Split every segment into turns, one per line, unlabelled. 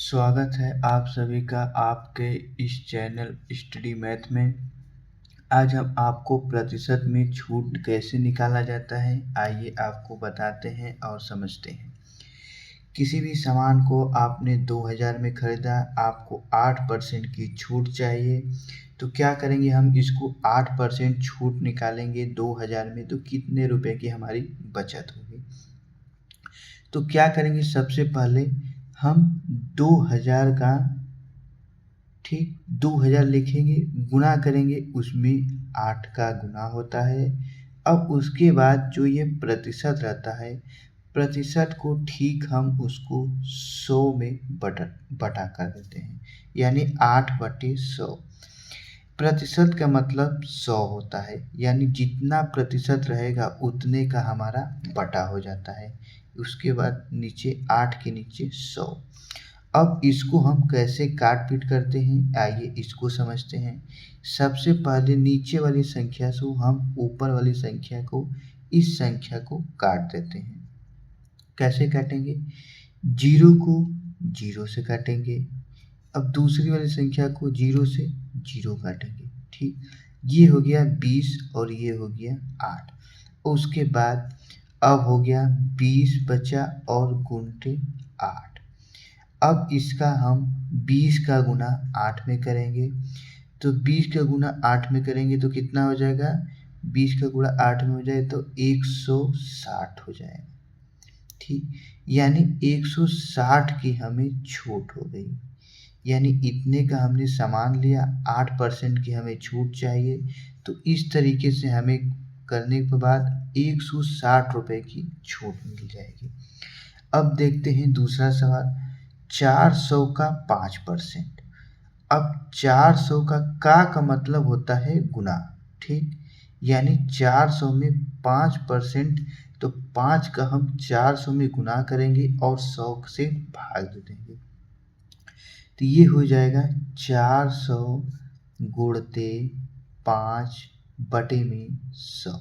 स्वागत है आप सभी का आपके इस चैनल स्टडी मैथ में। आज हम आपको प्रतिशत में छूट कैसे निकाला जाता है आइए आपको बताते हैं और समझते हैं। किसी भी सामान को आपने 2000 में खरीदा, आपको 8% की छूट चाहिए, तो क्या करेंगे, हम इसको 8% छूट निकालेंगे 2000 में, तो कितने रुपए की हमारी बचत होगी। तो क्या करेंगे, सबसे पहले हम 2000 का 2000 लिखेंगे, गुणा करेंगे, उसमें 8 का गुना होता है। अब उसके बाद जो ये प्रतिशत रहता है, प्रतिशत को हम उसको 100 में बटा कर देते हैं, यानी 8/100। प्रतिशत का मतलब 100 होता है, यानी जितना प्रतिशत रहेगा उतने का हमारा बटा हो जाता है। उसके बाद नीचे 8 के नीचे 100। अब इसको हम कैसे काट पीट करते हैं आइए इसको समझते हैं। सबसे पहले नीचे वाली संख्या से हम ऊपर वाली संख्या को, इस संख्या को काट देते हैं। कैसे काटेंगे, 0 को 0 से काटेंगे। अब दूसरी वाली संख्या को 0 से 0 काटेंगे। ठीक, ये हो गया 20 और ये हो गया 8। उसके बाद अब हो गया 20 बचा और गुणटे 8। अब इसका हम 20 का गुना 8 में करेंगे, तो 20 का गुना 8 में करेंगे तो कितना हो जाएगा, 20 का गुणा 8 में हो जाए तो 160 हो जाएगा। ठीक, यानी 160 की हमें छूट हो गई, यानी इतने का हमने सामान लिया, 8% की हमें छूट चाहिए। तो इस तरीके से हमें करने के बाद 160 रुपये की छूट मिल जाएगी। अब देखते हैं दूसरा सवाल, 400 का 5%। अब 400 का मतलब होता है गुना। ठीक, यानी 400 में 5%, तो 5 का हम 400 में गुना करेंगे और 100 से भाग दे देंगे, तो ये हो जाएगा 400 गुणते 5 बटे में 100।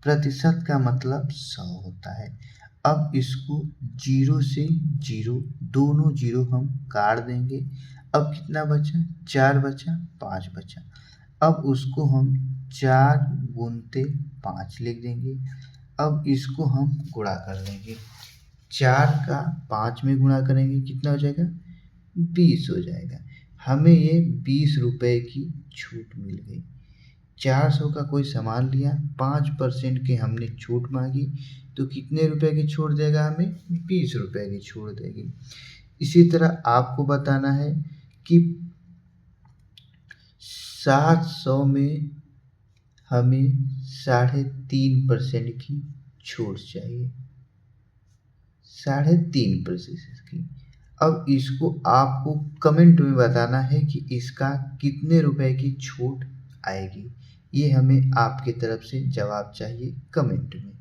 प्रतिशत का मतलब 100 होता है। अब इसको 0 से 0, दोनों 0 हम काट देंगे। अब कितना बचा, 4 बचा, 5 बचा। अब उसको हम 4 गुणते 5 लिख देंगे। अब इसको हम गुणा कर लेंगे, 4 का 5 में गुणा करेंगे, कितना हो जाएगा, 20 हो जाएगा। हमें ये 20 रुपये की छूट मिल गई। 400 का कोई सामान लिया, 5% की हमने छूट मांगी, तो कितने रुपए की छूट देगा, हमें 20 रुपये की छूट देगी। इसी तरह आपको बताना है कि 700 में हमें 3.5% की छूट चाहिए, 3.5% की। अब इसको आपको कमेंट में बताना है कि इसका कितने रुपए की छूट आएगी, ये हमें आपकी तरफ से जवाब चाहिए कमेंट में।